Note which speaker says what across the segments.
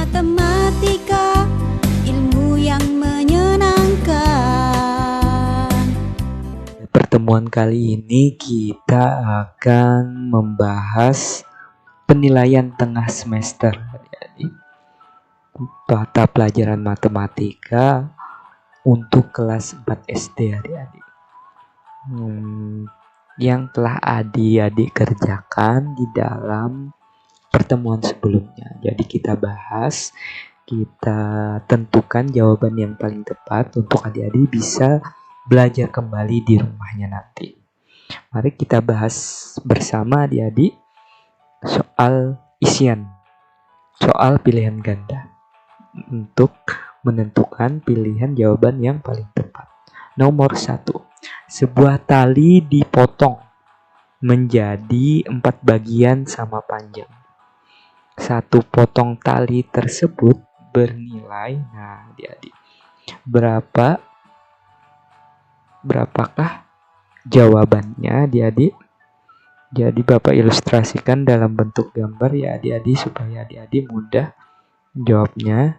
Speaker 1: Matematika, ilmu yang menyenangkan.
Speaker 2: Pertemuan kali ini kita akan membahas penilaian tengah semester. Jadi, mata pelajaran matematika untuk kelas 4 SD adik-adik. Yang telah adik-adik kerjakan di dalam pertemuan sebelumnya. Jadi kita bahas, kita tentukan jawaban yang paling tepat untuk adik-adik bisa belajar kembali di rumahnya nanti. Mari kita bahas bersama adik-adik soal isian, soal pilihan ganda untuk menentukan pilihan jawaban yang paling tepat. Nomor 1, sebuah tali dipotong menjadi 4 bagian sama panjang. Satu potong tali tersebut bernilai, nah adik-adik, berapakah jawabannya adik-adik? Jadi Bapak ilustrasikan dalam bentuk gambar ya adik-adik supaya adik-adik mudah jawabnya.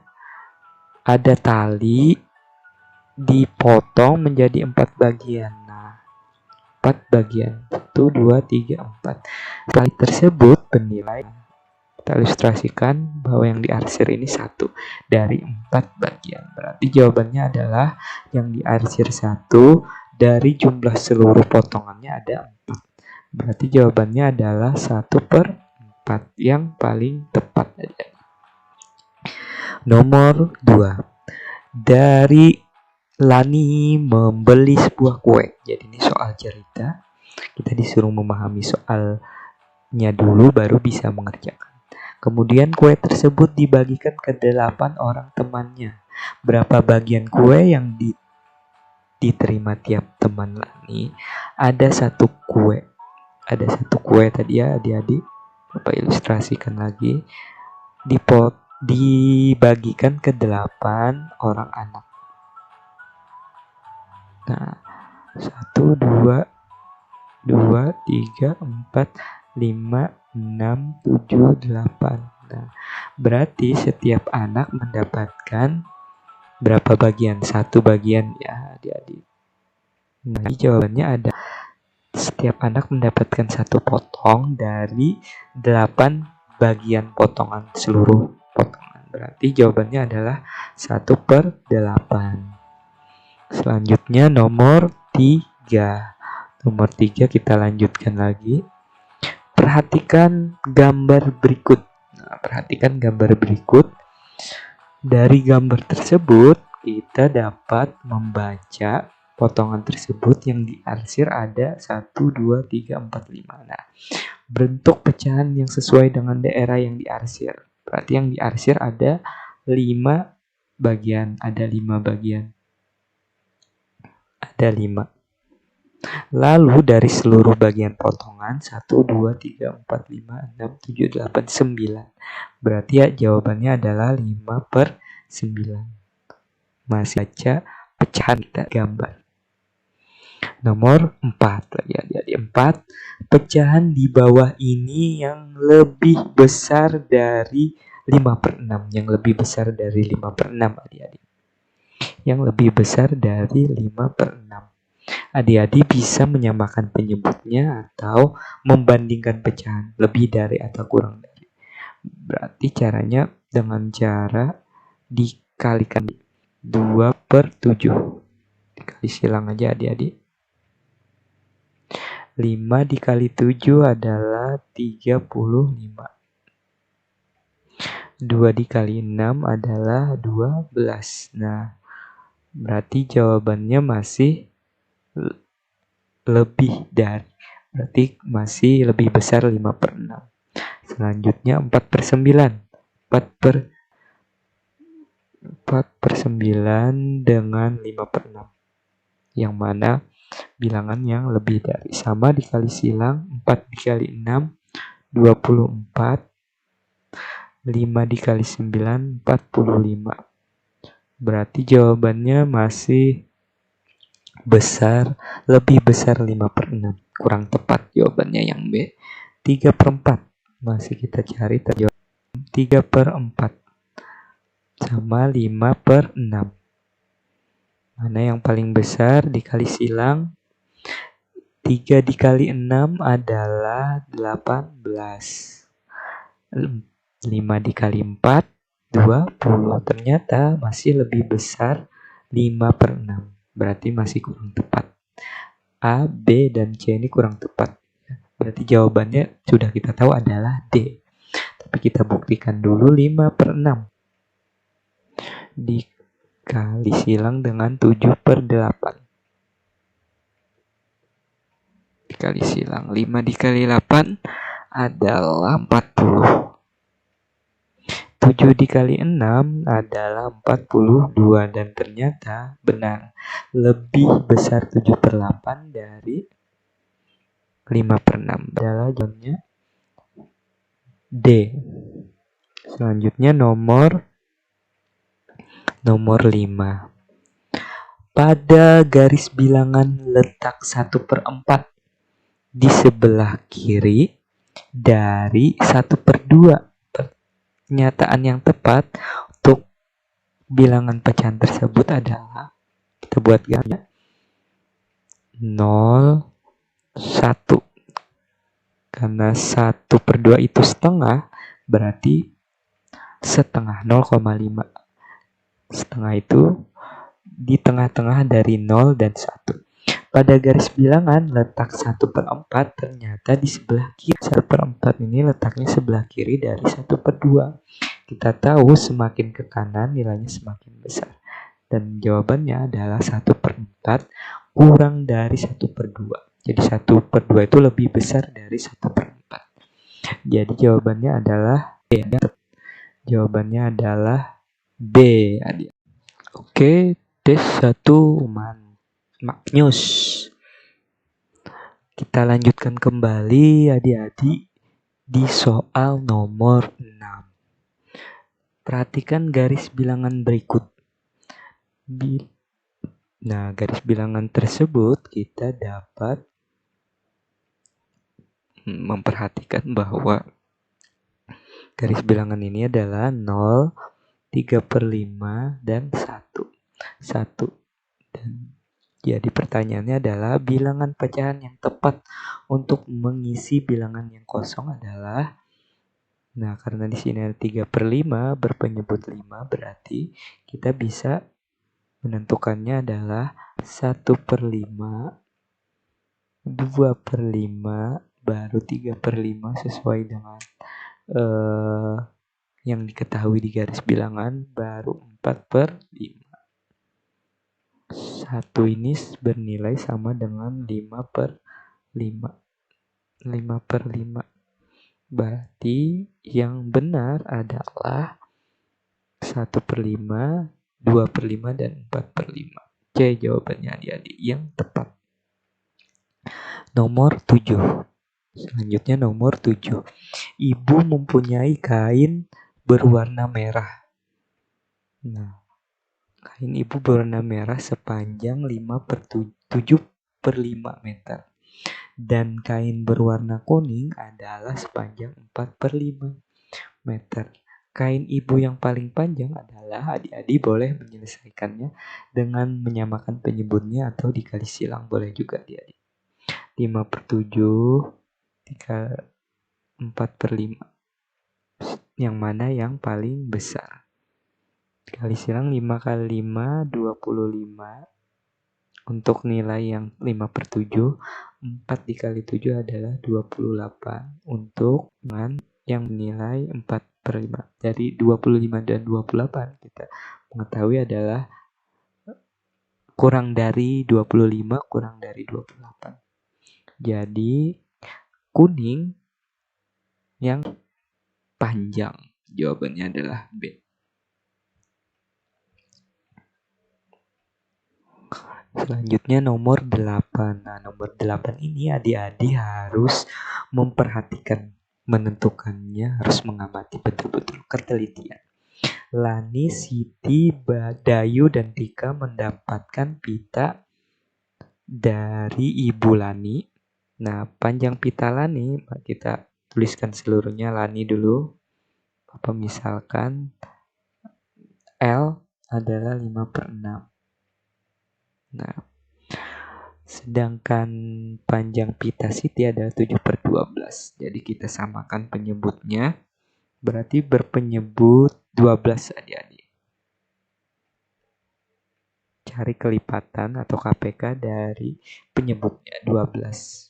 Speaker 2: Ada tali dipotong menjadi 4 bagian. Nah, 4 bagian. 1, 2, 3, 4. Tali tersebut bernilai, kita ilustrasikan bahwa yang diarsir ini 1 dari 4 bagian. Berarti jawabannya adalah yang diarsir 1 dari jumlah seluruh potongannya ada 4. Berarti jawabannya adalah 1/4 yang paling tepat. Nomor 2, dari Lani membeli sebuah kue. Jadi ini soal cerita. Kita disuruh memahami soalnya dulu baru bisa mengerjakan. Kemudian kue tersebut dibagikan ke 8 orang temannya. Berapa bagian kue yang diterima tiap teman Lani? Ada satu kue. Ada satu kue tadi ya adik-adik. Bapak ilustrasikan lagi. Dibagikan ke 8 orang anak. Nah, 1, 2, 3, 4, 5, 6, 7, 8. Nah, berarti setiap anak mendapatkan berapa bagian? 1 bagian ya adik-adik. Nah, jawabannya ada setiap anak mendapatkan 1 potong dari 8 bagian potongan seluruh potongan. Berarti jawabannya adalah 1/8. Selanjutnya nomor 3. Nomor 3 kita lanjutkan lagi. Perhatikan gambar berikut. Nah, perhatikan gambar berikut. Dari gambar tersebut kita dapat membaca potongan tersebut yang diarsir ada 1, 2, 3, 4, 5. Nah, bentuk pecahan yang sesuai dengan daerah yang diarsir. Berarti yang diarsir ada 5 bagian. Ada 5 bagian. Ada 5. Lalu dari seluruh bagian potongan 1, 2, 3, 4, 5, 6, 7, 8, 9. Berarti ya jawabannya adalah 5/9. Masih baca pecahan kita gambar. Nomor 4 lagi adik-adik. 4. Pecahan di bawah ini yang lebih besar dari 5/6. Yang lebih besar dari 5/6 adik-adik. Yang lebih besar dari 5/6. Adik-adik bisa menyamakan penyebutnya atau membandingkan pecahan lebih dari atau kurang dari. Berarti caranya dengan cara dikalikan 2/7. Dikali silang aja adik-adik. 5 dikali 7 adalah 35. 2 dikali 6 adalah 12. Nah, berarti jawabannya masih lebih dari. Berarti masih lebih besar 5/6. Selanjutnya 4/9. 4/9 dengan 5/6. Yang mana bilangan yang lebih dari. Sama dikali silang. 4 dikali 6 24. 5 dikali 9 45. Berarti jawabannya masih besar, lebih besar 5/6. Kurang tepat jawabannya yang B. 3/4. Masih kita cari 3/4. sama 5/6. Mana yang paling besar dikali silang? 3 dikali 6 adalah 18. 5 dikali 4, 20. Ternyata masih lebih besar 5/6. Berarti masih kurang tepat. A, B, dan C ini kurang tepat. Berarti jawabannya sudah kita tahu adalah D. Tapi kita buktikan dulu 5/6. Dikali silang dengan 7/8. Dikali silang 5 dikali 8 adalah 40. 7 dikali 6 adalah 42. Dan ternyata benar, lebih besar 7/8 dari 5/6. Adalah jawabannya D. Selanjutnya nomor 5. Pada garis bilangan letak 1/4 di sebelah kiri dari 1/2. Pernyataan yang tepat untuk bilangan pecahan tersebut adalah, kita buat gambar 0, 1. Karena 1/2 itu setengah, berarti setengah 0,5. Setengah itu di tengah-tengah dari 0 dan 1. Pada garis bilangan letak 1/4 ternyata di sebelah kiri. 1/4 ini letaknya sebelah kiri dari 1/2. Kita tahu semakin ke kanan nilainya semakin besar. Dan jawabannya adalah 1/4 kurang dari 1/2. Jadi 1/2 itu lebih besar dari 1/4. Jadi jawabannya adalah B. Jawabannya adalah B. Oke, tes 1 Magnus. Kita lanjutkan kembali adik-adik di soal nomor 6. Perhatikan garis bilangan berikut. Nah, garis bilangan tersebut kita dapat memperhatikan bahwa garis bilangan ini adalah 0, 3/5, dan 1. Dan jadi pertanyaannya adalah bilangan pecahan yang tepat untuk mengisi bilangan yang kosong adalah, nah karena di sini ada 3/5 berpenyebut 5, berarti kita bisa menentukannya adalah 1/5, 2/5, baru 3/5 sesuai dengan yang diketahui di garis bilangan, baru 4/5. 1 ini bernilai sama dengan 5/5. 5/5. Berarti yang benar adalah 1/5, 2/5, dan 4/5. C jawabannya adik-adik yang tepat. Nomor 7. Selanjutnya nomor 7. Ibu mempunyai kain berwarna merah. Nah, kain ibu berwarna merah sepanjang 7/5 meter. Dan kain berwarna kuning adalah sepanjang 4/5 meter. Kain ibu yang paling panjang adalah, adik-adik boleh menyelesaikannya dengan menyamakan penyebutnya atau dikali silang, boleh juga adik-adik. 5/7, 4/5. Yang mana yang paling besar? Kali silang 5 kali 5, 25. Untuk nilai yang 5/7, 4 dikali 7 adalah 28. Untuk yang nilai 4/5. Dari 25 dan 28 kita mengetahui adalah kurang dari 25, kurang dari 28. Jadi kuning yang panjang. Jawabannya adalah B. Selanjutnya nomor 8. Nah, nomor 8 ini adik-adik harus memperhatikan, menentukannya, harus mengamati betul-betul ketelitian. Lani, Siti, Dayu, dan Tika mendapatkan pita dari Ibu Lani. Nah, panjang pita Lani, kita tuliskan seluruhnya Lani dulu. Misalkan L adalah 5/6. Nah, sedangkan panjang pita siti adalah 7/12. Jadi kita samakan penyebutnya, berarti berpenyebut 12 adik-adik. Cari kelipatan atau KPK dari penyebutnya 12.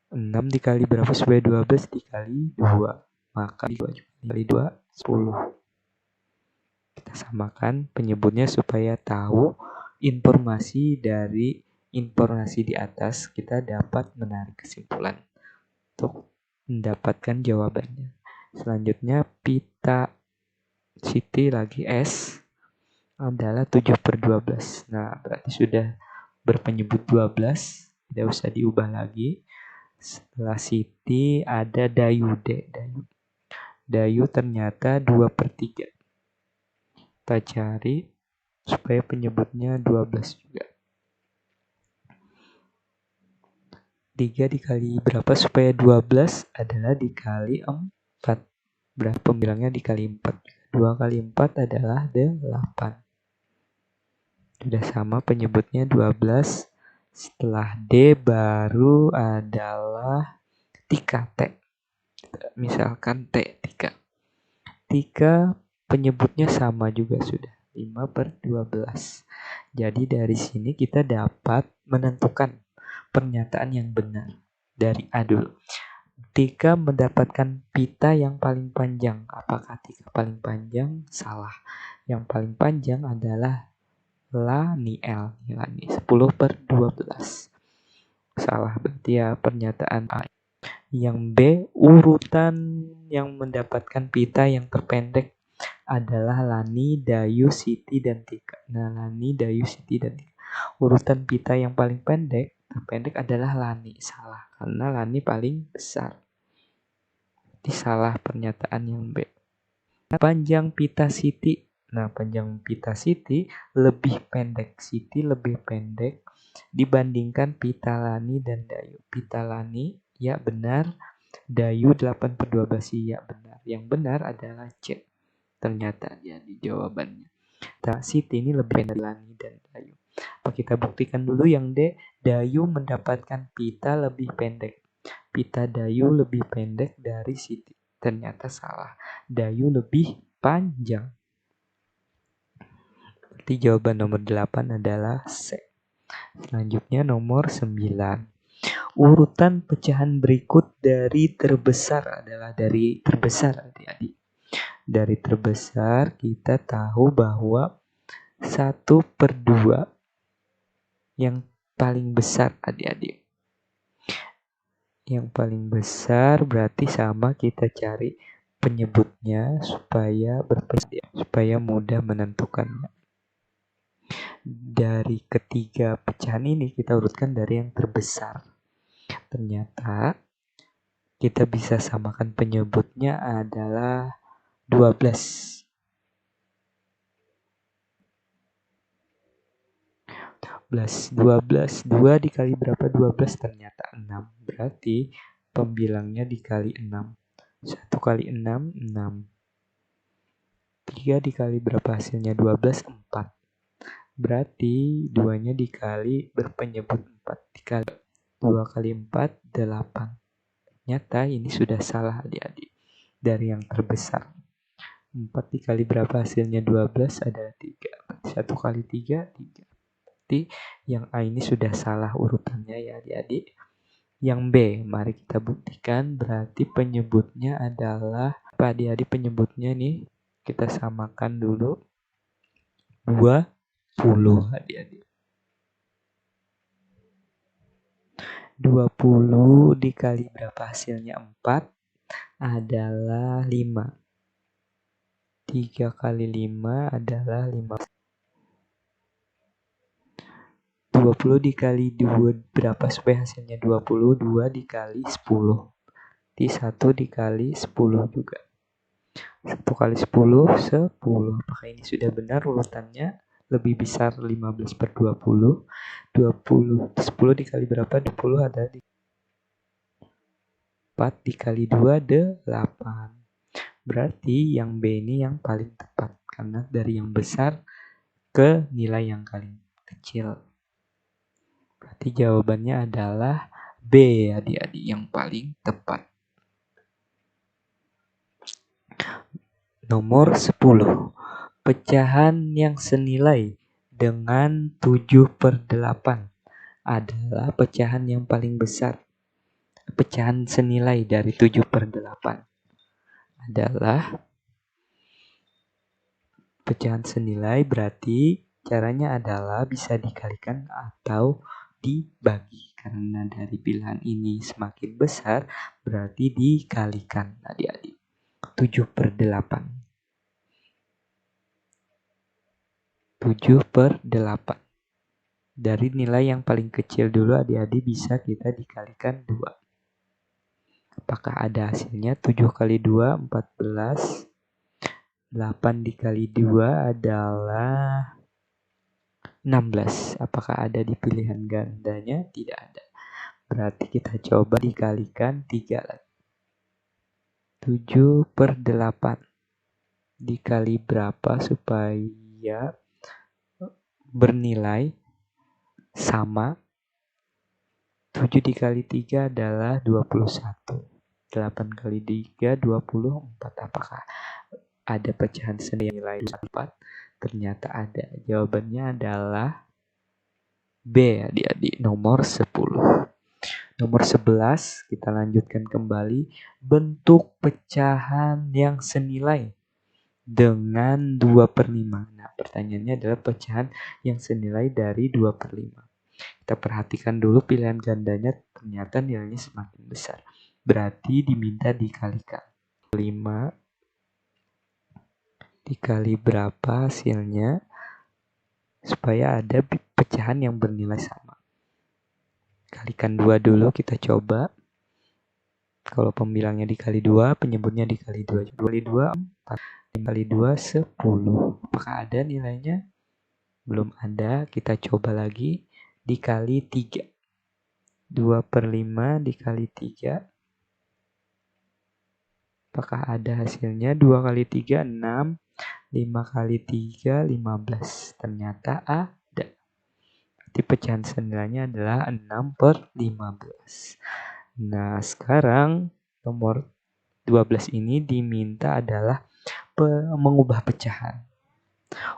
Speaker 2: 6 dikali berapa supaya 12 dikali 2. Maka 2 dikali 2, 10. Kita samakan penyebutnya supaya tahu informasi dari informasi di atas, kita dapat menarik kesimpulan untuk mendapatkan jawabannya. Selanjutnya pita siti lagi S adalah 7/12. Nah, berarti sudah berpenyebut 12, tidak usah diubah lagi. Setelah siti ada dayu D. Dayu ternyata 2/3. Kita cari supaya penyebutnya 12 juga. 3 dikali berapa supaya 12 adalah dikali 4. Berapa pembilangnya dikali 4. 2 kali 4 adalah 8. Sudah sama penyebutnya 12. Setelah D baru adalah tika T. Misalkan T, tika. Tika penyebutnya sama juga sudah. 5/12. Jadi dari sini kita dapat menentukan pernyataan yang benar dari A dulu. Tika mendapatkan pita yang paling panjang. Apakah tika paling panjang? Salah. Yang paling panjang adalah Lani L. Lani 10/12. Salah, berarti ya pernyataan A. Yang B, urutan yang mendapatkan pita yang terpendek adalah Lani, Dayu, Siti, dan Tika. Nah, Lani, Dayu, Siti, dan Tika. Urutan pita yang paling terpendek adalah Lani. Salah, karena Lani paling besar. Jadi salah pernyataan yang B. Panjang pita Siti. Nah, panjang pita Siti lebih pendek. Siti lebih pendek dibandingkan pita Lani dan Dayu. Pita Lani, ya benar. Dayu 8/12, ya benar. Yang benar adalah C. Ternyata jadi jawabannya. Nah, Siti ini lebih pendek dari Lani dan Dayu. Apa kita buktikan dulu yang D. Dayu mendapatkan pita lebih pendek. Pita Dayu lebih pendek dari Siti. Ternyata salah. Dayu lebih panjang. Berarti jawaban nomor 8 adalah C. Selanjutnya nomor 9. Urutan pecahan berikut dari terbesar adalah dari terbesar, adik-adik. Dari terbesar kita tahu bahwa 1/2 yang paling besar, adik-adik. Yang paling besar berarti sama, kita cari penyebutnya supaya supaya mudah menentukannya. Dari ketiga pecahan ini kita urutkan dari yang terbesar. Ternyata kita bisa samakan penyebutnya adalah 12. 12. 2 dikali berapa? 12 ternyata 6. Berarti pembilangnya dikali 6. 1 kali 6, 6. 3 dikali berapa hasilnya? 12, 4. Berarti 2-nya dikali berpenyebut 4. Dikali 2 kali 4, 8. Ternyata ini sudah salah, adik-adik. Dari yang terbesar. 4 dikali berapa hasilnya? 12 adalah 3. 1 kali 3, 3. Berarti yang A ini sudah salah urutannya ya, adik-adik. Yang B, mari kita buktikan. Berarti penyebutnya adalah apa, adik-adik? Penyebutnya nih kita samakan dulu. 20, adik-adik. 20 dikali berapa hasilnya? 4 adalah 5. 3 kali 5 adalah 5. 20 dikali 2 berapa supaya hasilnya 20? 2 dikali 10. Di 1 dikali 10 juga. 1 kali 10, 10. Apakah ini sudah benar urutannya? Lebih besar 15/20. 20, 10 dikali berapa? 20 ada di 4 dikali 2, 8. Berarti yang B ini yang paling tepat. Karena dari yang besar ke nilai yang paling kecil. Berarti jawabannya adalah B, adik-adik, yang paling tepat. Nomor 10. Pecahan yang senilai dengan 7/8 adalah pecahan yang paling besar. Pecahan senilai dari 7/8 adalah pecahan senilai, berarti caranya adalah bisa dikalikan atau dibagi. Karena dari pilihan ini semakin besar, berarti dikalikan, adik-adik. 7/8. 7/8. Dari nilai yang paling kecil dulu, adik-adik, bisa kita dikalikan 2. Apakah ada hasilnya? 7 kali 2, 14. 8 dikali 2 adalah 16. Apakah ada di pilihan gandanya? Tidak ada. Berarti kita coba dikalikan 3 lagi. 7/8 dikali berapa supaya bernilai sama? 7 dikali 3 adalah 21. 8 kali 3, 24. Apakah ada pecahan senilai 4? Ternyata ada. Jawabannya adalah B, adik-adik, nomor 10. Nomor 11, kita lanjutkan kembali. Bentuk pecahan yang senilai dengan 2/5. Nah, pertanyaannya adalah pecahan yang senilai dari 2/5. Kita perhatikan dulu pilihan gandanya, ternyata nilainya semakin besar. Berarti diminta dikalikan. 5 dikali berapa hasilnya supaya ada pecahan yang bernilai sama. Kalikan 2 dulu, kita coba. Kalau pembilangnya dikali 2, penyebutnya dikali 2. 2 kali 2, 4. 5 kali 2, 10. Apakah ada nilainya? Belum ada. Kita coba lagi. Dikali 3. 2/5 dikali 3. Apakah ada hasilnya? 2 kali 3, 6. 5 kali 3, 15. Ternyata ada. Berarti pecahan senilainya adalah 6/15. Nah, sekarang nomor 12 ini diminta adalah mengubah pecahan.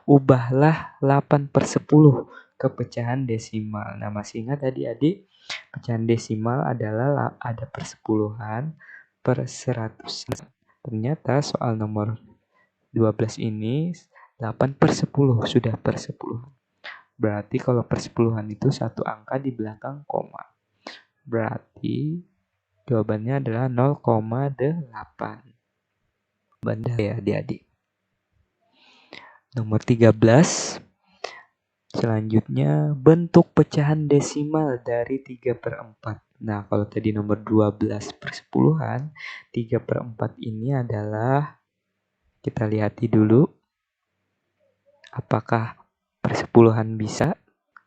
Speaker 2: Ubahlah 8/10 ke pecahan desimal. Nah, masih ingat adik-adik? Pecahan desimal adalah ada persepuluhan, per 100. Ternyata soal nomor 12 ini 8/10 sudah persepuluhan. Berarti kalau persepuluhan itu satu angka di belakang koma. Berarti jawabannya adalah 0,8. Benda ya adik-adik. Nomor 13. Selanjutnya, bentuk pecahan desimal dari 3/4. Nah, kalau tadi nomor 12 persepuluhan, 3/4 ini adalah, kita lihati dulu, apakah persepuluhan bisa?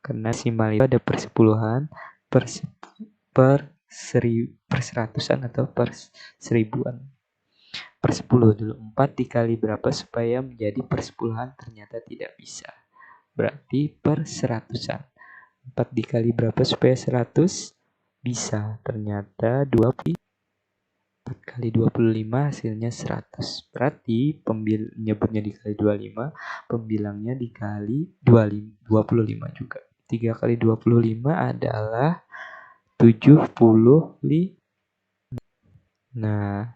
Speaker 2: Karena desimal itu ada persepuluhan, per seratusan atau per seribuan. Per 10 dulu. 4 dikali berapa supaya menjadi persepuluhan? Ternyata tidak bisa. Berarti per seratusan. 4 dikali berapa supaya 100? Bisa. Ternyata 4 kali 25 hasilnya 100. Berarti penyebutnya dikali 25, pembilangnya dikali 25 juga. 3 kali 25 adalah 75. Nah,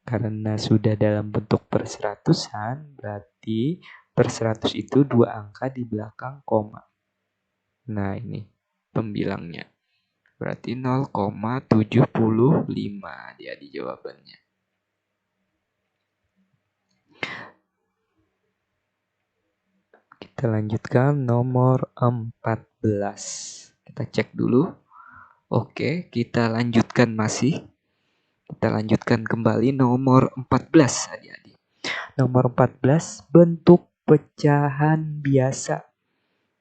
Speaker 2: karena sudah dalam bentuk perseratusan, berarti per 100 itu 2 angka di belakang koma. Nah, ini pembilangnya. Berarti 0,75 jadi jawabannya. Kita lanjutkan nomor 14. Kita cek dulu. Oke, kita lanjutkan masih. Kita lanjutkan kembali nomor 14 adik-adik. Nomor 14, bentuk pecahan biasa.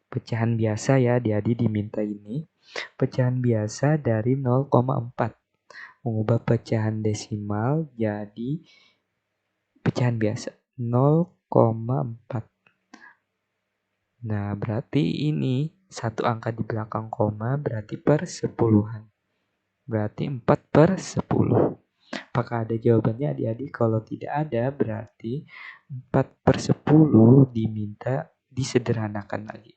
Speaker 2: Pecahan biasa ya adik-adik diminta ini. Pecahan biasa dari 0,4. Mengubah pecahan desimal jadi pecahan biasa 0,4. Nah, berarti ini satu angka di belakang koma berarti per sepuluhan. Berarti 4/10. Apakah ada jawabannya adik-adik? Kalau tidak ada, berarti 4/10 diminta disederhanakan lagi.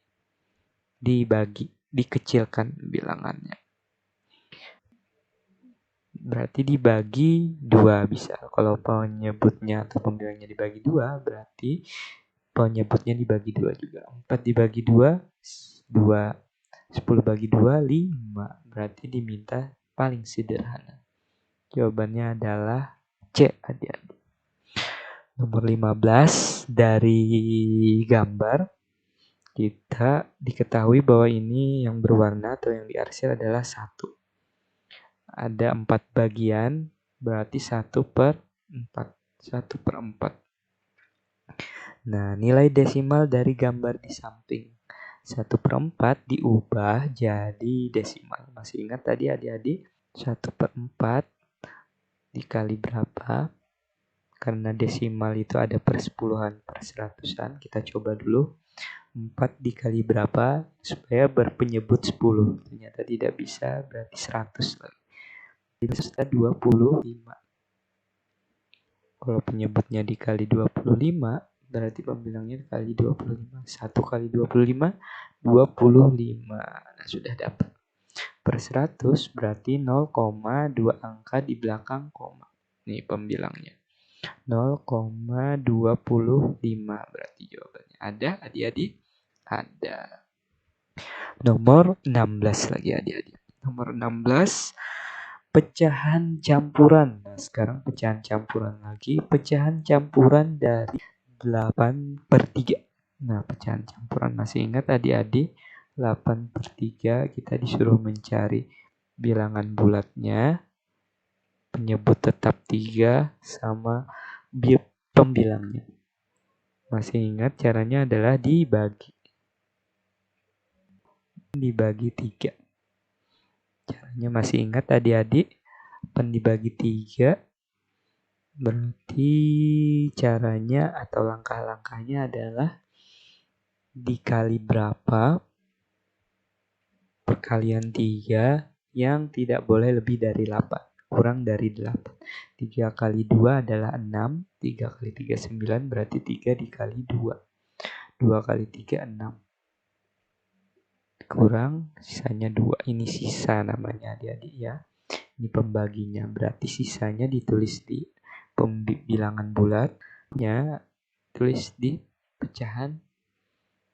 Speaker 2: Dibagi, dikecilkan bilangannya. Berarti dibagi 2 bisa. Kalau penyebutnya atau pembilangnya dibagi 2, berarti penyebutnya dibagi 2 juga. 4 dibagi 2, 2. 10 bagi 2, 5. Berarti diminta paling sederhana. Jawabannya adalah C, adik-adik. Nomor 15 dari gambar kita diketahui bahwa ini yang berwarna atau yang diarsir adalah 1. Ada 4 bagian, berarti 1/4. 1/4. Nah, nilai desimal dari gambar di samping 1/4 diubah jadi desimal. Masih ingat tadi adik-adik? 1/4 dikali berapa? Karena desimal itu ada persepuluhan, perseratusan. Kita coba dulu. 4 dikali berapa supaya berpenyebut 10. Ternyata tidak bisa, berarti 100 lagi. Bisa 25. Kalau penyebutnya dikali 25, berarti pembilangnya dikali 25. 1 kali 25, 25. Nah, sudah dapat. Per 100 berarti 0,2 angka di belakang koma. Nih pembilangnya. 0,25 berarti jawabannya. Ada adik-adik? Ada. Nomor 16 lagi adik-adik. Nomor 16, pecahan campuran. Nah, sekarang pecahan campuran lagi. Pecahan campuran dari 8/3. Nah, pecahan campuran masih ingat adik-adik? 8/3 kita disuruh mencari bilangan bulatnya, penyebut tetap 3, sama pembilangnya. Masih ingat caranya adalah dibagi 3. Caranya masih ingat adik-adik? Dibagi 3 berarti caranya atau langkah-langkahnya adalah dikali berapa perkalian 3 yang tidak boleh lebih dari 8, kurang dari 8. 3 kali 2 adalah 6, 3 kali 3 9, berarti 3 dikali 2. 2 kali 3 6. Kurang sisanya 2. Ini sisa namanya adik-adik ya. Ini pembaginya, berarti sisanya ditulis di bilangan bulatnya, tulis di pecahan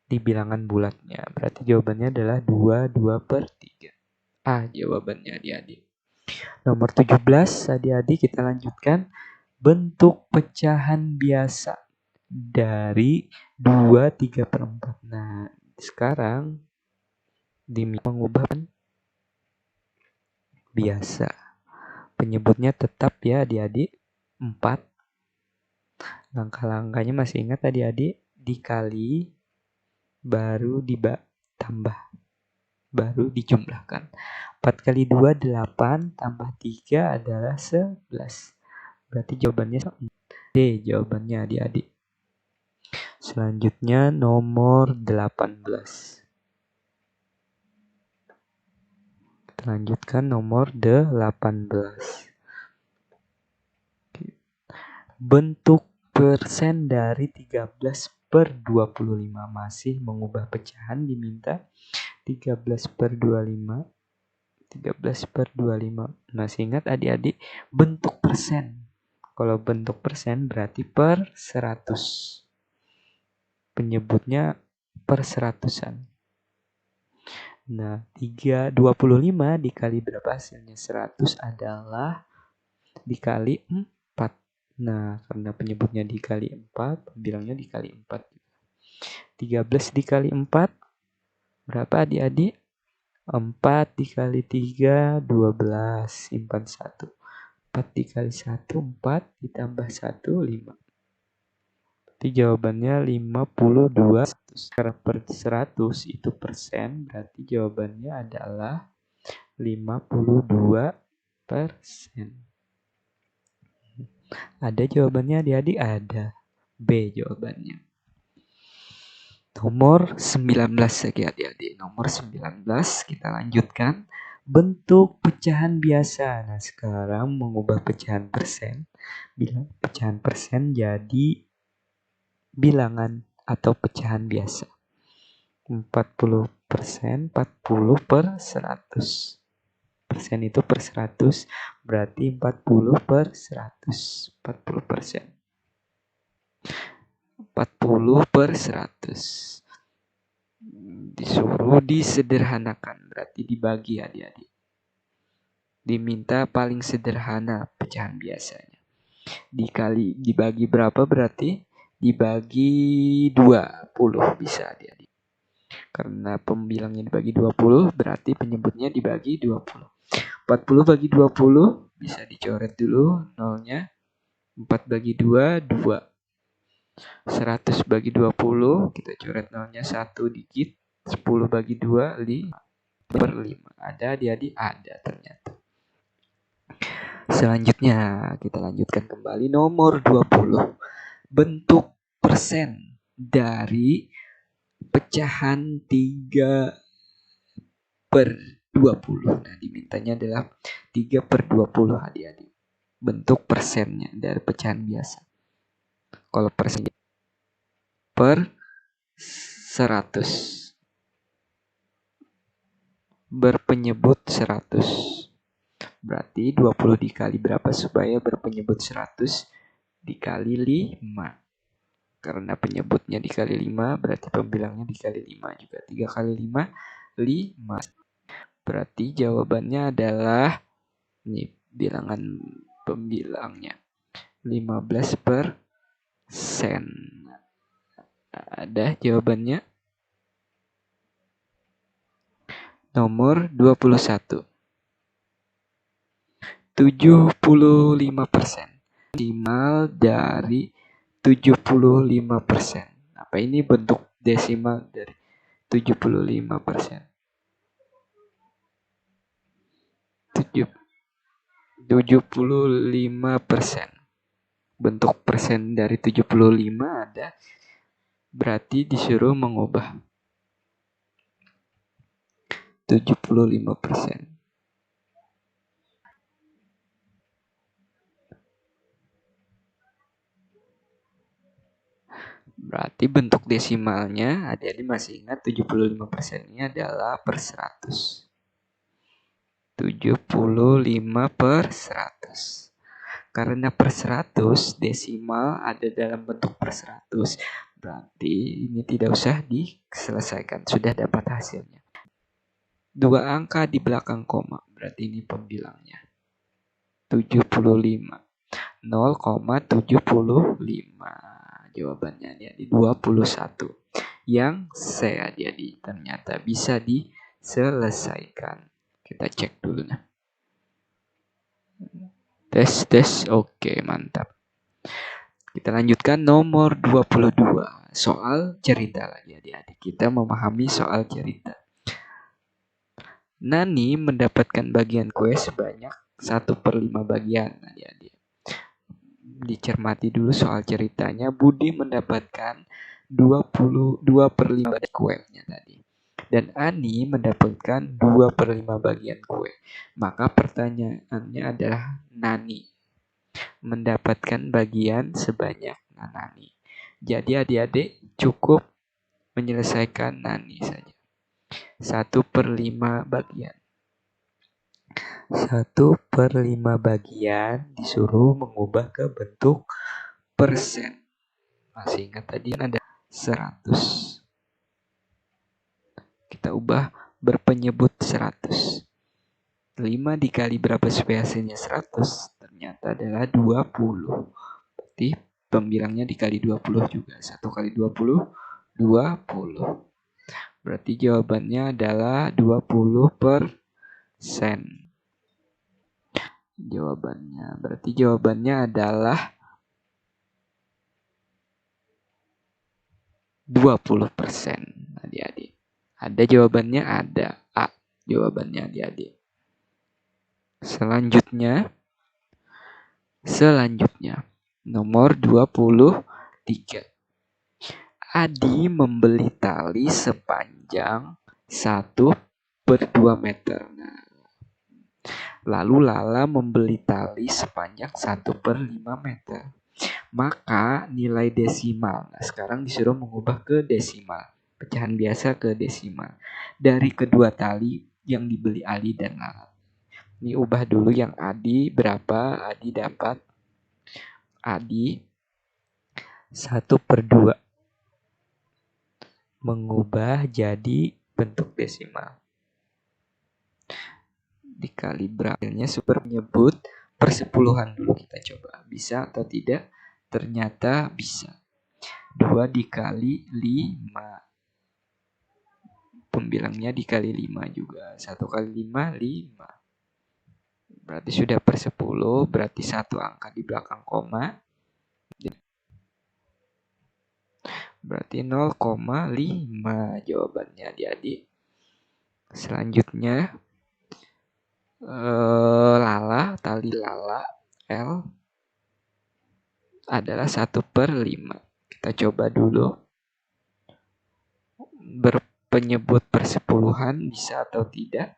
Speaker 2: di bilangan bulatnya. Berarti jawabannya adalah 2/3. A jawabannya adik-adik. Nomor 17 adik-adik kita lanjutkan. Bentuk pecahan biasa dari 2 3/4. Nah, sekarang mengubah biasa. Penyebutnya tetap ya adik-adik 4. Langkah-langkahnya masih ingat adik-adik? Dikali, baru tambah, baru dijumlahkan. 4 kali 2 8, tambah 3 adalah 11. Berarti jawabannya D jawabannya adik-adik. Selanjutnya nomor 18. Kita lanjutkan nomor 18. Bentuk persen dari 13/25. Masih mengubah pecahan diminta 13/25. 13/25. Masih ingat adik-adik? Bentuk persen. Kalau bentuk persen berarti per 100. Penyebutnya per seratusan. Nah, 25 dikali berapa hasilnya? 100 adalah dikali 4. Nah, karena penyebutnya dikali 4, pembilangnya dikali 4. 13 dikali 4, berapa adik-adik? 4 dikali 3, 12. Simpan 1. 4 dikali 1, 4. Ditambah 1, 5. Berarti jawabannya 52. Karena per 100 itu persen, berarti jawabannya adalah 52%. Ada jawabannya adik-adik? Ada. B jawabannya. Nomor 19 lagi adik-adik. Nomor 19 kita lanjutkan. Bentuk pecahan biasa. Nah, sekarang mengubah pecahan persen. Pecahan persen jadi bilangan atau pecahan biasa. 40%, 40 per 100. Persen itu per 100, berarti 40 per 100. 40%. 40 per 100. Disuruh disederhanakan, berarti dibagi adik-adik. Diminta paling sederhana pecahan biasanya. Dibagi berapa berarti? Dibagi 20 bisa adik-adik. Karena pembilangnya dibagi 20, berarti penyebutnya dibagi 20. 40 bagi 20 bisa dicoret dulu nolnya. 4 bagi 2, 2. 100 bagi 20, kita coret nolnya 1 dikit. 10 bagi 2, 5 per 5. Ada adik-adik? Ada ternyata. Selanjutnya kita lanjutkan kembali nomor 20. Bentuk persen dari pecahan 3 per 20. Nah, dimintanya adalah 3 per 20 adik-adik. Bentuk persennya dari pecahan biasa. Kalau persen per 100. Berpenyebut 100. Berarti 20 dikali berapa supaya berpenyebut 100 dikali 5. Karena penyebutnya dikali 5, berarti pembilangnya dikali 5 juga. 3 kali 5, 5. Berarti jawabannya adalah, ini bilangan pembilangnya, 15%. Ada jawabannya. Nomor 21. 75%. Desimal dari 75%. Apa ini bentuk desimal dari 75%? 75%. Bentuk persen dari 75 ada. Berarti disuruh mengubah 75%. Berarti bentuk desimalnya, adik-adik masih ingat 75%-nya adalah per 100. 75 per 100. Karena per 100 desimal ada dalam bentuk per 100. Berarti ini tidak usah diselesaikan, sudah dapat hasilnya. 2 angka di belakang koma, berarti ini pembilangnya. 75. 0,75. Jawabannya jadi 21. Yang C jadi ternyata bisa diselesaikan. Kita cek dulu nah. Tes. Oke, mantap. Kita lanjutkan nomor 22. Soal cerita lagi adik-adik. Kita memahami soal cerita. Nani mendapatkan bagian kue sebanyak 1/5 bagian adik-adik. Dicermati dulu soal ceritanya. Budi mendapatkan 2/5 kuenya tadi. Dan Ani mendapatkan 2/5 bagian kue. Maka pertanyaannya adalah Nani mendapatkan bagian sebanyak Nani. Jadi adik-adik cukup menyelesaikan Nani saja. 1/5 bagian. 1/5 bagian disuruh mengubah ke bentuk persen. Masih ingat tadi ada 100. Kita ubah berpenyebut 100. 5 dikali berapa supaya hasilnya 100? Ternyata adalah 20. Berarti pembilangnya dikali 20 juga. 1 kali 20, 20. Berarti jawabannya adalah 20%. Jawabannya adalah 20%. Adik-adik. Ada jawabannya? Ada. A jawabannya adik-adik. Selanjutnya Selanjutnya, nomor 23. Adi membeli tali sepanjang 1/2 meter. Lalu Lala membeli tali sepanjang 1/5 meter. Maka nilai desimal. Nah, sekarang disuruh mengubah ke desimal. Pecahan biasa ke desimal. Dari kedua tali yang dibeli Adi dan Lala. Ini ubah dulu yang Adi berapa. Adi dapat. Adi 1/2. Mengubah jadi bentuk desimal. Dikali berapanya super menyebut persepuluhan dulu, kita coba. Bisa atau tidak? Ternyata bisa. 2 dikali 5. Pembilangnya dikali 5 juga. 1 kali 5, 5. Berarti sudah per 10. Berarti satu angka di belakang koma. Berarti 0,5 jawabannya adik-adik. Selanjutnya Lala, tali Lala L adalah 1/5. Kita coba dulu. Berpenyebut persepuluhan bisa atau tidak?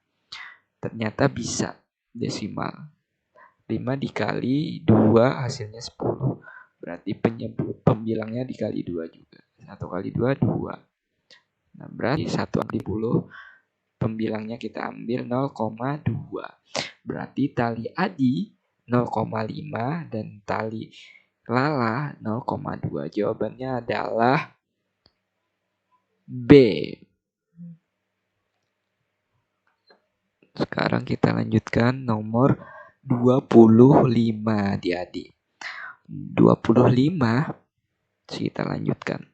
Speaker 2: Ternyata bisa. Desimal. 5 dikali 2 hasilnya 10. Berarti penyebut pembilangnya dikali 2 juga. 1 kali 2, 2. Nah, berarti 1/10. Pembilangnya kita ambil 0,2. Berarti tali Adi 0,5 dan tali Lala 0,2. Jawabannya adalah B. Sekarang kita lanjutkan nomor 25 adik-adik. 25 kita lanjutkan.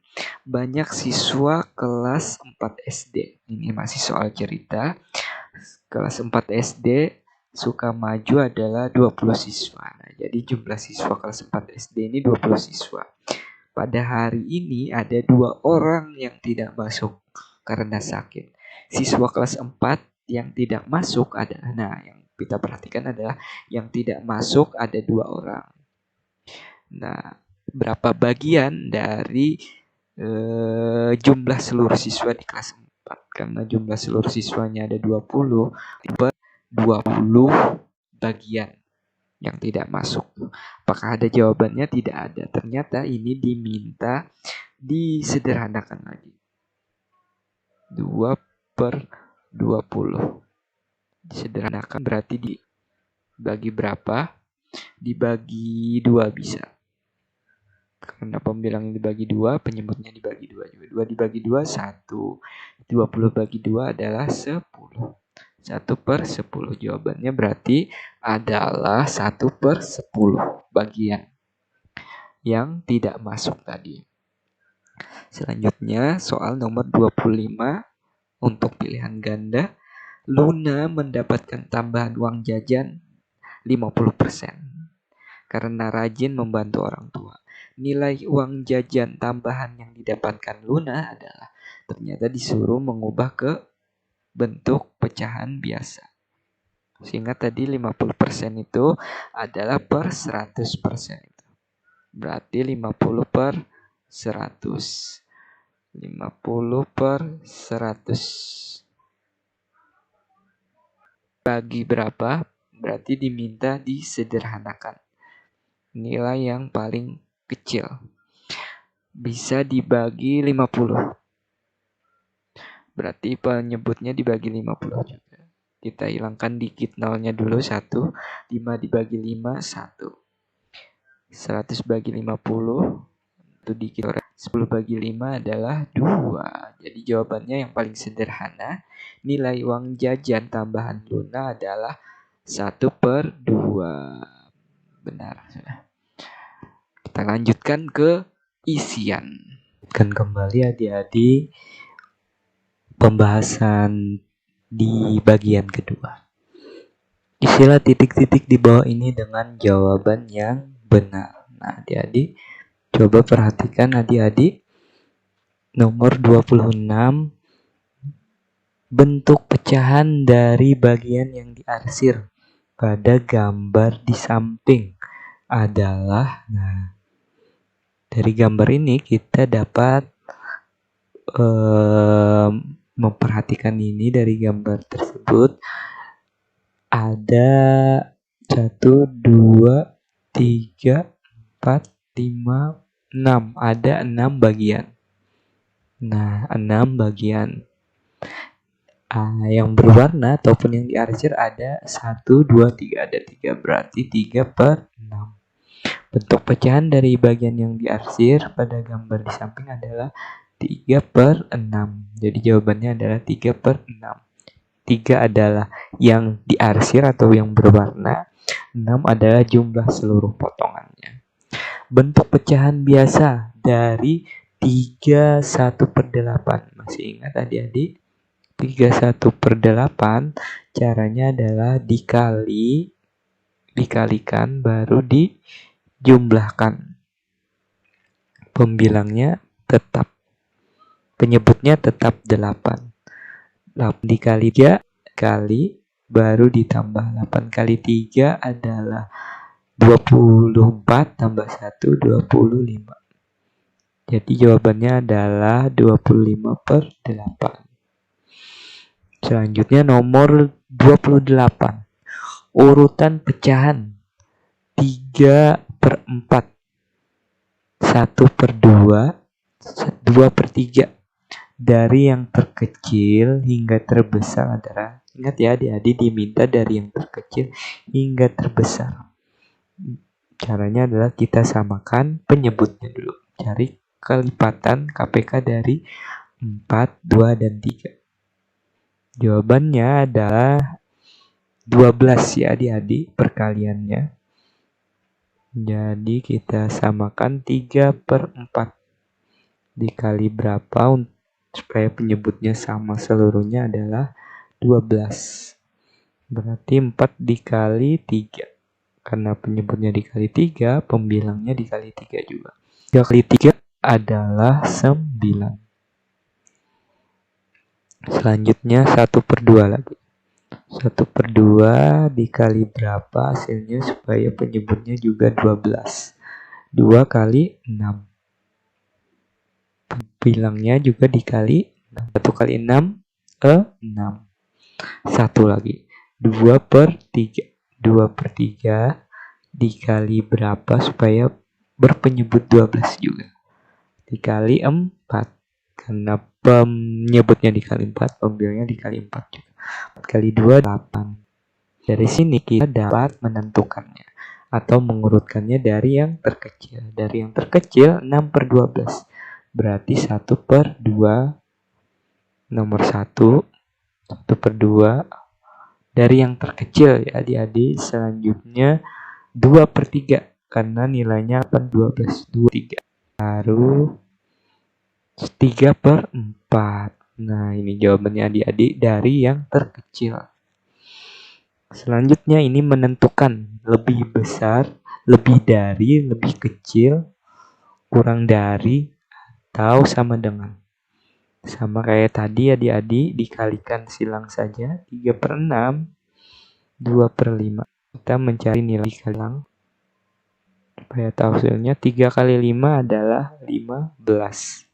Speaker 2: Banyak siswa kelas 4 SD. Ini masih soal cerita. Kelas 4 SD Sukamaju adalah 20 siswa. Nah, jadi jumlah siswa kelas 4 SD ini 20 siswa. Pada hari ini ada 2 orang yang tidak masuk karena sakit. Siswa kelas 4 yang tidak masuk adalah, nah yang kita perhatikan adalah yang tidak masuk ada 2 orang. Nah, berapa bagian dari jumlah seluruh siswa di kelas 4? Karena jumlah seluruh siswanya ada 20, 20 bagian yang tidak masuk. Apakah ada jawabannya? Tidak ada. Ternyata ini diminta disederhanakan lagi. 2/20. Disederhanakan berarti dibagi berapa? Dibagi 2 bisa. Karena pembilangnya dibagi 2, penyebutnya dibagi 2 juga. 2 dibagi 2, 1. 20 bagi 2 adalah 10. 1/10. Jawabannya berarti adalah 1/10 bagian yang tidak masuk tadi. Selanjutnya soal nomor 25 untuk pilihan ganda. Luna mendapatkan tambahan uang jajan 50% karena rajin membantu orang tua. Nilai uang jajan tambahan yang didapatkan Luna adalah, ternyata disuruh mengubah ke bentuk pecahan biasa. Sehingga tadi 50% itu adalah per 100% itu. Berarti 50/100. 50/100. Bagi berapa? Berarti diminta disederhanakan. Nilai yang paling kecil bisa dibagi 50. Berarti penyebutnya dibagi 50 juga. Kita hilangkan dikit nolnya dulu 1. 5 dibagi 5 1. 100 bagi 50 itu dikit. 10 bagi 5 adalah 2. Jadi jawabannya yang paling sederhana, nilai uang jajan tambahan Luna adalah 1/2. Benar. Kita lanjutkan ke isian. Kan kembali adik-adik pembahasan di bagian kedua. Isilah titik-titik di bawah ini dengan jawaban yang benar. Nah, adik-adik coba perhatikan adik-adik nomor 26, bentuk pecahan dari bagian yang diarsir pada gambar di samping adalah, nah, dari gambar ini kita dapat memperhatikan ini. Dari gambar tersebut ada 1, 2, 3, 4, 5, 6. Ada 6 bagian. Nah, 6 bagian. Yang berwarna ataupun yang diarsir ada 1, 2, 3. Ada 3, berarti 3/6. Bentuk pecahan dari bagian yang diarsir pada gambar di samping adalah 3/6. Jadi jawabannya adalah 3/6. 3 adalah yang diarsir atau yang berwarna. 6 adalah jumlah seluruh potongannya. Bentuk pecahan biasa dari 3/1/8. Masih ingat adik-adik? 3/1/8 caranya adalah dikalikan baru dijumlahkan. Pembilangnya tetap. Penyebutnya tetap 8. 8 dikali 3 kali baru ditambah 8 kali 3 adalah 24 tambah 1 25. Jadi jawabannya adalah 25/8. Selanjutnya nomor 28. Urutan pecahan 3/4, 1/2, 2/3. Dari yang terkecil hingga terbesar adalah, ingat ya adik-adik, diminta dari yang terkecil hingga terbesar. Caranya adalah kita samakan penyebutnya dulu. Cari kelipatan KPK dari 4, 2, dan 3. Jawabannya adalah 12 ya adik-adik perkaliannya. Jadi kita samakan 3/4. Dikali berapa supaya penyebutnya sama seluruhnya adalah 12. Berarti 4 dikali 3. Karena penyebutnya dikali 3, pembilangnya dikali 3 juga. 3 kali 3 adalah 9. Selanjutnya 1/2 lagi. 1/2 dikali berapa hasilnya supaya penyebutnya juga 12. 2 kali 6. Bilangnya juga dikali 6. 1 kali 6 6. 1 lagi. 2/3. 2/3 dikali berapa supaya berpenyebut 12 juga. Dikali 4. Karena penyebutnya dikali 4, pembilangnya dikali 4 juga. 4 kali 2 8. Dari sini kita dapat menentukannya atau mengurutkannya dari yang terkecil. Dari yang terkecil 6/12. Berarti 1/2 nomor 1. 1/2 dari yang terkecil ya adik-adik. Selanjutnya 2/3 karena nilainya 12. 2/3. Baru 3/4. Nah, ini jawabannya adik-adik dari yang terkecil. Selanjutnya ini menentukan lebih besar, lebih dari, lebih kecil, kurang dari, atau sama dengan. Sama kayak tadi adik-adik, dikalikan silang saja. 3/6, 2/5. Kita mencari nilai silang supaya tahu hasilnya. 3 kali 5 adalah 15.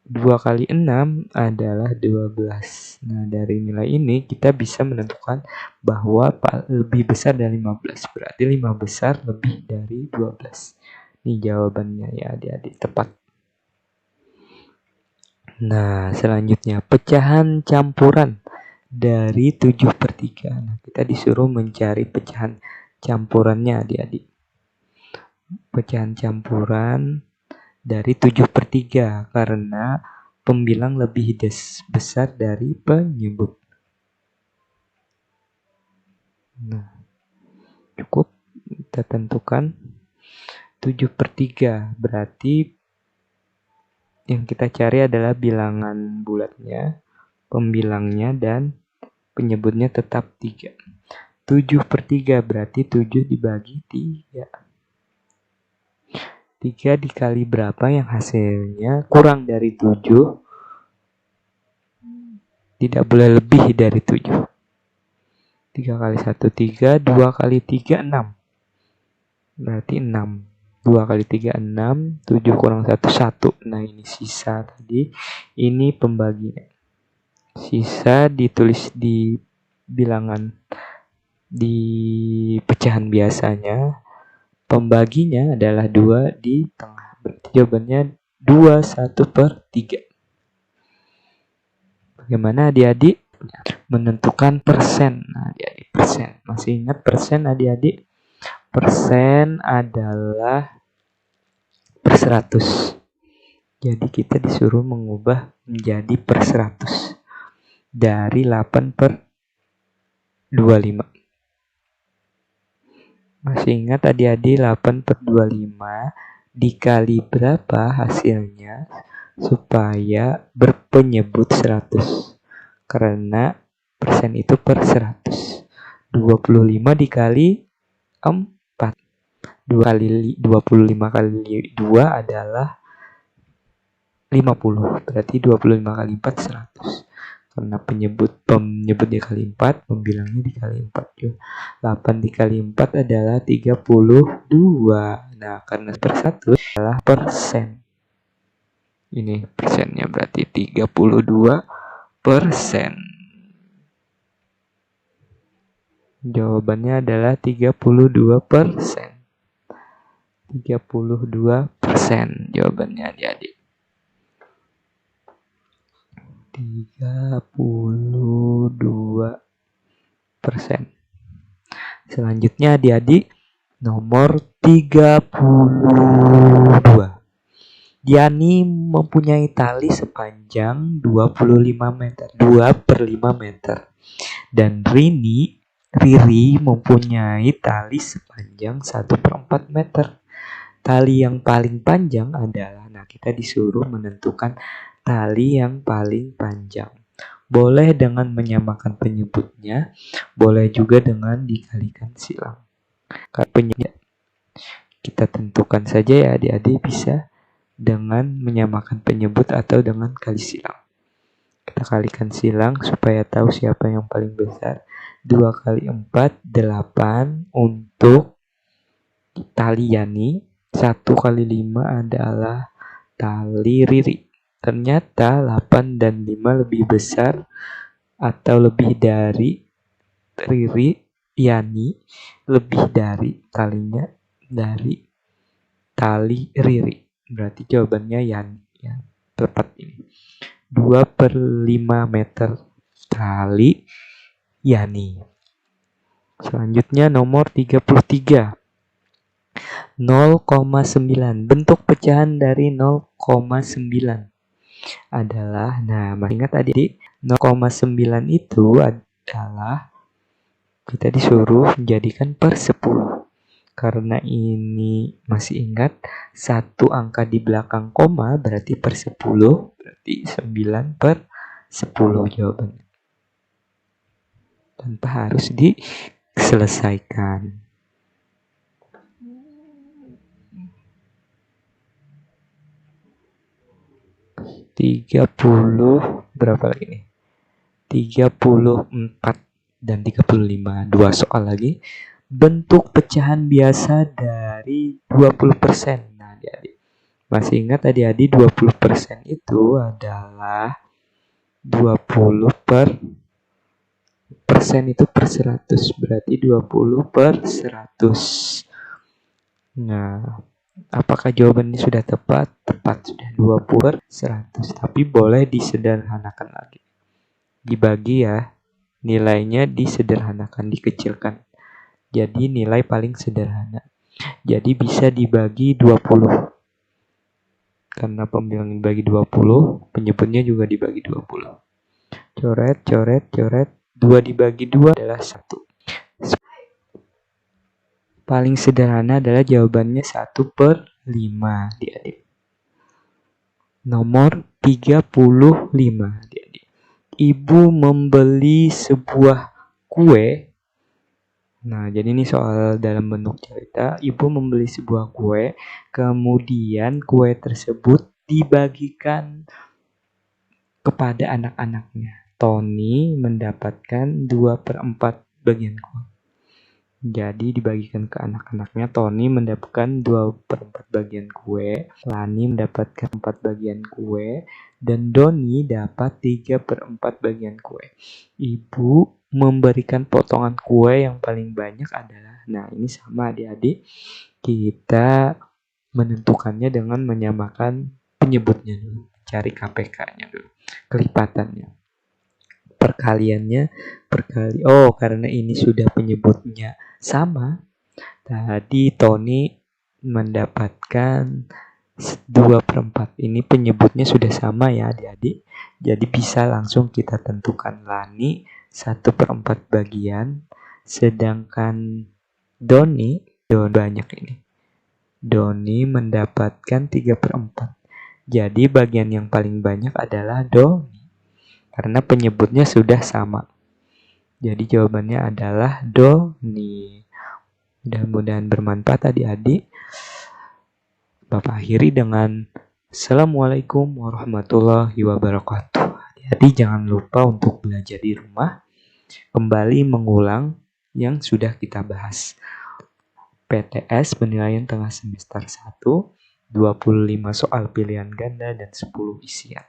Speaker 2: 2 kali 6 adalah 12. Nah, dari nilai ini kita bisa menentukan bahwa lebih besar dari 15. Berarti 5 besar lebih dari 12. Ini jawabannya ya adik-adik, tepat. Nah, selanjutnya pecahan campuran dari 7/3. Nah, kita disuruh mencari pecahan campurannya adik-adik. Pecahan campuran dari 7/3 karena pembilang lebih besar dari penyebut. Nah, cukup kita tentukan 7/3. Berarti yang kita cari adalah bilangan bulatnya, pembilangnya, dan penyebutnya tetap 3. 7/3 berarti 7 dibagi 3. 3 dikali berapa yang hasilnya kurang dari 7. Tidak boleh lebih dari 7. 3 kali 1 3, 2 kali 3 6. Berarti 6. 2 kali 3, 6. 7 kurang 1, 1. Nah, ini sisa tadi. Ini pembagian. Sisa ditulis di bilangan di pecahan biasanya. Pembaginya adalah 2 di tengah. Berarti jawabannya 21/3. Bagaimana adik-adik menentukan persen? Nah, adik-adik persen. Masih ingat persen adik-adik? Persen adalah per 100. Jadi kita disuruh mengubah menjadi per 100. Dari 8/25. Masih ingat adik-adik 8/25 dikali berapa hasilnya supaya berpenyebut 100? Karena persen itu per 100. 25 dikali 4. 25 kali 2 adalah 50. Berarti 25 kali 4 100. Karena penyebut dikali 4, pembilangnya dikali 4 juga. 8 dikali 4 adalah 32. Nah, karena per 1 adalah persen. Ini persennya berarti 32%. Jawabannya adalah 32%. 32% jawabannya adik-adik. 32%. Selanjutnya adik-adik nomor 32. Yani mempunyai tali sepanjang 25 meter, 2/5 meter. Dan Riri mempunyai tali sepanjang 1/4 meter. Tali yang paling panjang adalah, nah kita disuruh menentukan tali yang paling panjang. Boleh dengan menyamakan penyebutnya, boleh juga dengan dikalikan silang. Kita tentukan saja ya adik-adik, bisa dengan menyamakan penyebut atau dengan kali silang. Kita kalikan silang supaya tahu siapa yang paling besar. 2 kali 4, 8 untuk tali Yani. 1 kali 5 adalah tali Riri. Ternyata 8 dan 5 lebih besar atau lebih dari Riri, Yani lebih dari talinya dari tali Riri. Berarti jawabannya Yani ya, tepat ini. 2/5 meter tali Yani. Selanjutnya nomor 33. 0,9. Bentuk pecahan dari 0,9 adalah, nah masih ingat adik, 0,9 itu adalah kita disuruh menjadikan per 10. Karena ini masih ingat, satu angka di belakang koma berarti per 10, berarti 9/10 jawabannya. Tanpa harus diselesaikan. 30 berapa lagi nih? 34 dan 35. 2 soal lagi. Bentuk pecahan biasa dari 20%. Nah, adik-adik masih ingat adik-adik 20% itu adalah 20 per persen itu per 100. Berarti 20/100. Nah, apakah jawabannya sudah tepat? Tepat, sudah 20/100. Tapi boleh disederhanakan lagi. Dibagi ya, nilainya disederhanakan, dikecilkan. Jadi nilai paling sederhana. Jadi bisa dibagi 20. Karena pembilang dibagi 20, penyebutnya juga dibagi 20. Coret, coret, coret. 2 dibagi 2 adalah 1. Paling sederhana adalah jawabannya 1/5, adik-adik. Nomor 35, adik-adik. Ibu membeli sebuah kue. Nah, jadi ini soal dalam bentuk cerita. Ibu membeli sebuah kue, kemudian kue tersebut dibagikan kepada anak-anaknya. Tony mendapatkan 2/4 bagian kue. Jadi dibagikan ke anak-anaknya, Tony mendapatkan 2/4 bagian kue, Lani mendapatkan 4 bagian kue, dan Doni dapat 3/4 bagian kue. Ibu memberikan potongan kue yang paling banyak adalah, nah ini sama adik-adik, kita menentukannya dengan menyamakan penyebutnya dulu, cari KPK-nya dulu, kelipatannya. Perkaliannya karena ini sudah penyebutnya sama, tadi Tony mendapatkan 2/4. Ini penyebutnya sudah sama ya adik-adik. Jadi bisa langsung kita tentukan. Lani 1/4 bagian, sedangkan Doni banyak ini. Doni mendapatkan 3/4. Jadi bagian yang paling banyak adalah Doni, karena penyebutnya sudah sama. Jadi jawabannya adalah Doni. Mudah-mudahan bermanfaat adik-adik. Bapak akhiri dengan Assalamualaikum warahmatullahi wabarakatuh. Adik-adik jangan lupa untuk belajar di rumah, kembali mengulang yang sudah kita bahas. PTS penilaian tengah semester 1, 25 soal pilihan ganda dan 10 isian.